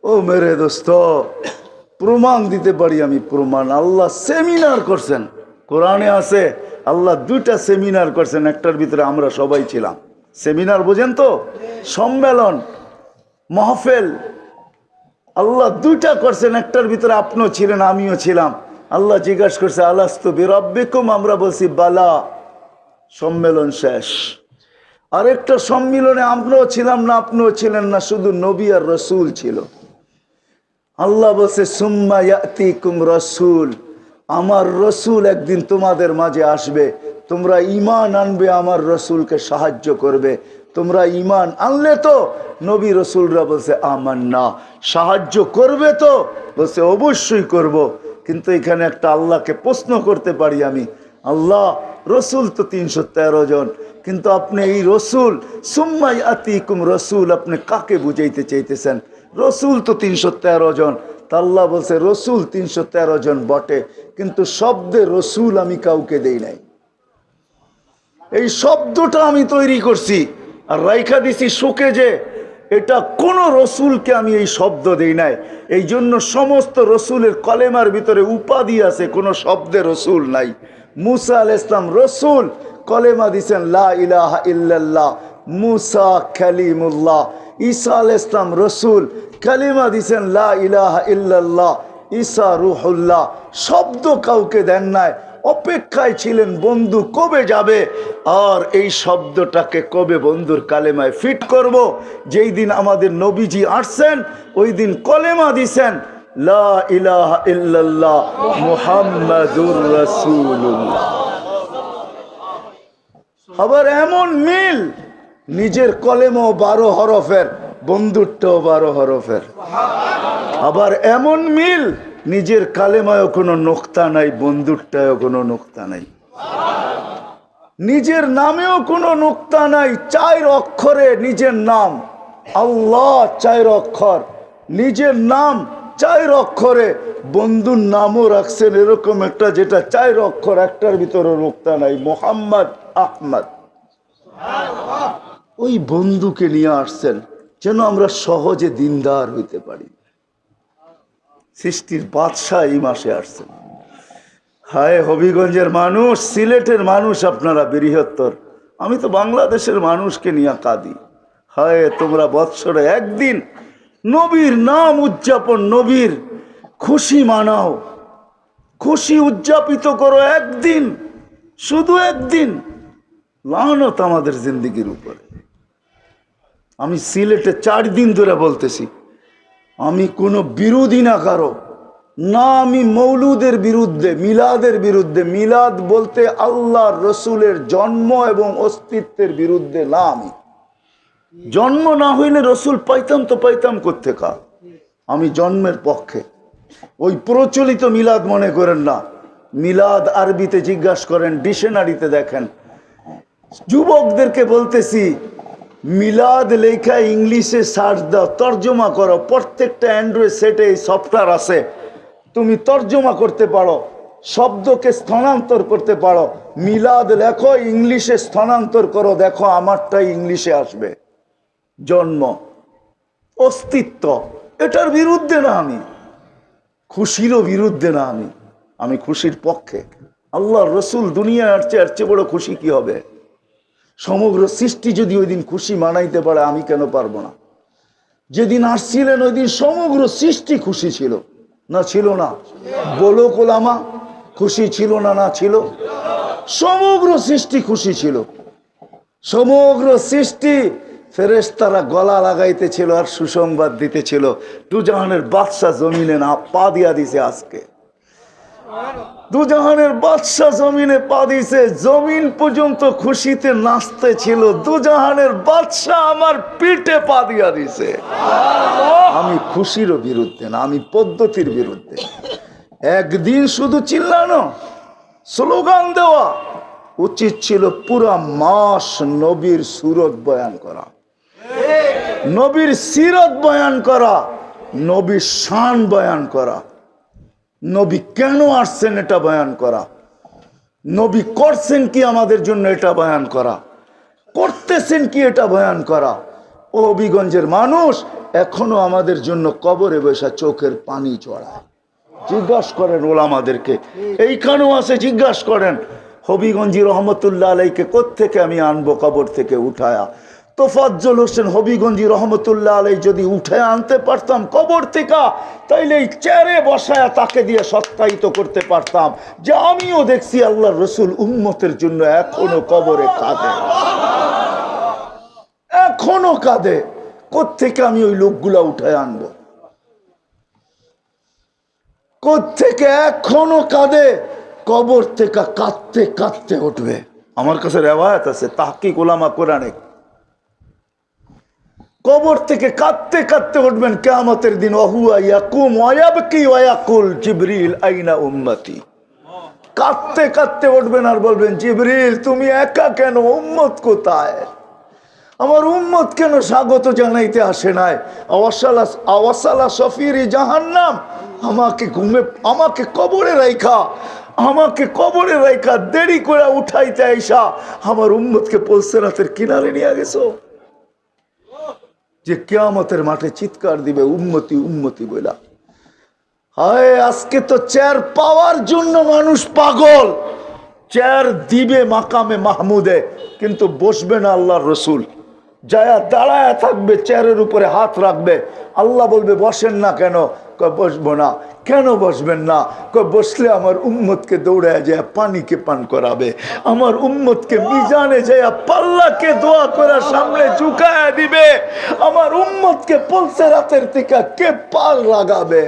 ও মেরে দোস্ত, প্রমাণ দিতে পারি আমি। প্রমাণ আল্লাহ সেমিনার করছেন, কোরআনে আছে আল্লাহ 2টা সেমিনার করছেন, একটার ভিতরে আমরা সবাই ছিলাম। সেমিনার বোঝেন তো, সম্মেলন, মাহফিল আল্লাহ 2টা করছেন, একটার ভিতরে আপনিও ছিলেন আমিও ছিলাম। আল্লাহ জিজ্ঞাসা করছে আলাস্তু বিরাব্বিকুম, আমরা বলছি বালা, সম্মেলন শেষ। আরেকটা সম্মেলনে আমরাও ছিলাম না, আপনিও ছিলেন না, শুধু নবী আর রসুল ছিল। আল্লাহ বলছে সুম্মা ইয়াতিকুম রাসূল, আমার রসুল একদিন তোমাদের মাঝে আসবে, তোমরা ঈমান আনবে, আমার রসুলকে সাহায্য করবে। তোমরা ঈমান আনলে তো? নবী রসুলরা বলছে আমান্না। সাহায্য করবে তো? বলছে অবশ্যই করব। কিন্তু এখানে একটা আল্লাহকে প্রশ্ন করতে পারি আমি, আল্লাহ রসুল তো 313 জন, কিন্তু আপনি এই রসুল সুম্মা ইয়াতিকুম রাসূল আপনি কাকে বুঝাইতে চাইতেছেন? রসুল তো 313 জন। তা আল্লাহ বলছে রসুল 313 জন বটে, কিন্তু শব্দে রসুল আমি কাউকে দেই নাই। এই শব্দটা আমি তৈরি করছি আর রাইখা দিছি শোকে, যে এটা কোন রসুলকে আমি এই শব্দ দেই নাই। এই জন্য সমস্ত রসুলের কলেমার ভিতরে উপাধি আছে, কোনো শব্দে রসুল নাই। মুসা আলাইহিস সালাম রসুল, কলেমা দিছেন লা ইলাহা ইল্লাল্লাহ, মুসা কালিমুল্লাহ। ঈসা আলাইহিস সালাম রসুল, কালিমা দিছেন লা ইলাহা ইল্লাল্লাহ, ঈসা রুহুল্লাহ। শব্দ কাউকে দেন নাই, অপেক্ষায় ছিলেন বন্ধু কবে যাবে, আর এই শব্দটাকে কবে বন্ধুর কালেমায় ফিট করব। যেই দিন আমাদের নবীজি আসছেন ওই দিন কলেমা দিছেন লা ইলাহা ইল্লাল্লাহ মুহাম্মাদুর রাসূলুল্লাহ। আবার এমন মিল, নিজের কলেমাও 12 হরফের, বন্ধুরটাও 12 হরফের। আবার এমন মিল, নিজের কালেমায়ও কোনো নোক্তা নাই, বন্ধুরটায়ও কোনো নোক্তা নাই। নিজের নামেও কোনো নোক্তা নাই, 4 অক্ষরে নিজের নাম, আল্লাহ 4 অক্ষর, নিজের নাম 4 অক্ষরে। বন্ধুর নামও রাখছেন এরকম একটা যেটা 4 অক্ষর, একটার ভিতরে নোক্তা নাই, মোহাম্মদ আহমদ। ওই বন্ধুকে নিয়ে আসছেন যেন আমরা সহজে দিনদার হইতে পারি। সৃষ্টির বাদশাহ এই মাসে আসছেন। হায় হবিগঞ্জের মানুষ, সিলেটের মানুষ, আপনারা বৃহত্তর, আমি তো বাংলাদেশের মানুষকে নিয়ে কাঁদি। হায় তোমরা বৎসরে একদিন নবীর নাম উদযাপন, নবীর খুশি মানাও, খুশি উদযাপিত করো একদিন, শুধু একদিন। লানত আমাদের জিন্দেগির উপরে। আমি সিলেটে 4 দিন ধরে বলতেছি, আমি কোনো বিরোধী না কারো, না আমি মৌলুদের বিরুদ্ধে, মিলাদের বিরুদ্ধে। মিলাদ বলতে আল্লাহর রসুলের জন্ম এবং অস্তিত্বের বিরুদ্ধে না। আমি জন্ম না হইলে রসুল পাইতাম তো পাইতাম কোত্থেকা। আমি জন্মের পক্ষে। ওই প্রচলিত মিলাদ মনে করেন না। মিলাদ আরবিতে জিজ্ঞাসা করেন, ডিকশনারিতে দেখেন। যুবকদেরকে বলতেছি, মিলাদ লেখা ইংলিশে সার্চ দাও, তর্জমা করো। প্রত্যেকটা অ্যান্ড্রয়েড সেটে এই সফটওয়্যার আছে, তুমি তর্জমা করতে পারো, শব্দকে স্থানান্তর করতে পারো। মিলাদ লেখো, ইংলিশে স্থানান্তর করো, দেখো আমারটাই ইংলিশে আসবে। জন্ম, অস্তিত্ব, এটার বিরুদ্ধে না আমি, খুশিরও বিরুদ্ধে না আমি, আমি খুশির পক্ষে। আল্লাহর রসুল দুনিয়ায় আসছে, এর চেয়ে বড় খুশি কি হবে? সমগ্র সৃষ্টি যদি ওই দিন খুশি মানাইতে পারে, আমি কেন পারবো না? যেদিন আসছিলেন ওই দিন সমগ্র সৃষ্টি খুশি ছিল না ছিল না? বলো কোলামা, খুশি ছিল না না ছিল? সমগ্র সৃষ্টি খুশি ছিল। সমগ্র সৃষ্টি ফেরেশতারা গলা লাগাইতেছিল আর সুসংবাদ দিতেছিল, দুজাহানের বাদশা জমিনে না পা দিয়া দিছে। আজকে দুজাহানের বাদশা জমিনে পা দিছে, জমিন পর্যন্ত খুশিতে নাচতে ছিল। দুজাহানের বাদশা আমার পিঠে পা দিয়া দিছে। আমি খুশিরও বিরুদ্ধে না, আমি পদ্ধতির বিরুদ্ধে। একদিন শুধু চিল্লানো, স্লোগান দেওয়া উচিত ছিল। পুরা মাস নবীর সুরত বয়ান করা, নবীর সিরত বয়ান করা, নবীর শান বয়ান করা, নবী কেন আসছেন এটা বয়ান করা, নবী করছেন কি আমাদের জন্য এটা বয়ান করা, করতেছেন কি এটা বয়ান করা। ও হবিগঞ্জের মানুষ এখনো আমাদের জন্য কবরে বসা চোখের পানি চড়ায়। জিজ্ঞাসা করেন ওলামাদেরকে, এইখানেও আছে, জিজ্ঞাসা করেন হবিগঞ্জি রহমতুল্লাহ আলাইকে কোত্থেকে আমি আনবো কবর থেকে উঠায়া। তোফাজ্জল হোসেন হবিগঞ্জি রহমতুল্লাহ আলাই যদি উঠে আনতে পারতাম কবর থেকে, তাইলে এই চেয়ারে বসায়া তাকে দিয়ে সত্যায়িত করতে পারতাম যে আমিও দেখছি আল্লাহর রসুল উম্মতের জন্য এখনো কবরে কাঁদে, এখনো কাঁদে। কোত্থেকে আমি ওই লোকগুলা উঠে আনবো? কোত্থেকে? এখনো কাঁদে, কবর থেকে কাঁদতে কাঁদতে উঠবে। আমার কাছে রেওয়ায়াত আছে, তাহকিক উলামা কোরআনে, কবর থেকে কাঁদতে কাঁদতে উঠবেন কিয়ামতের দিন। ওয়াহুয়া ইয়াকুম ওয়া ইয়াবকি ওয়া ইয়াকুল জিবরিল আইনা উম্মতি। কাঁদতে কাঁদতে উঠবেন আর বলবেন, জিবরিল তুমি একা কেন? উম্মত কোথায়? আমার উম্মত কেন স্বাগত জানাইতে আসে নাই? আওয়াসালা সফিরি জাহান্নাম, আমাকে কবরে রাইখা দেরি করে উঠাইতে আইসা আমার উম্মতকে পলসেরাতের কিনারে নিয়ে গেছো। যে কিয়ামতের মাঠে চিৎকার দিবে উম্মতি উম্মতি বইলা। হায়, আজকে তো চেয়ার পাওয়ার জন্য মানুষ পাগল। চেয়ার দিবে মাকামে মাহমুদে, কিন্তু বসবে না আল্লাহর রসুল। যায়া দাঁড়ায় থাকবে, চেয়ারের উপরে হাত রাখবে। আল্লাহ বলবে বসেন না কেন? বসবো না। কেন বসবেন না? বসলে আমার উম্মতকে দৌড়ায় যায় পানিকে পান করাবে, আমার উম্মতকে মিজানে যায় পাল্লাকে দোয়া করে সামনে ঝুঁকায় দিবে, আমার উম্মতকে পলসেরাতের থেকে কে পার লাগাবে।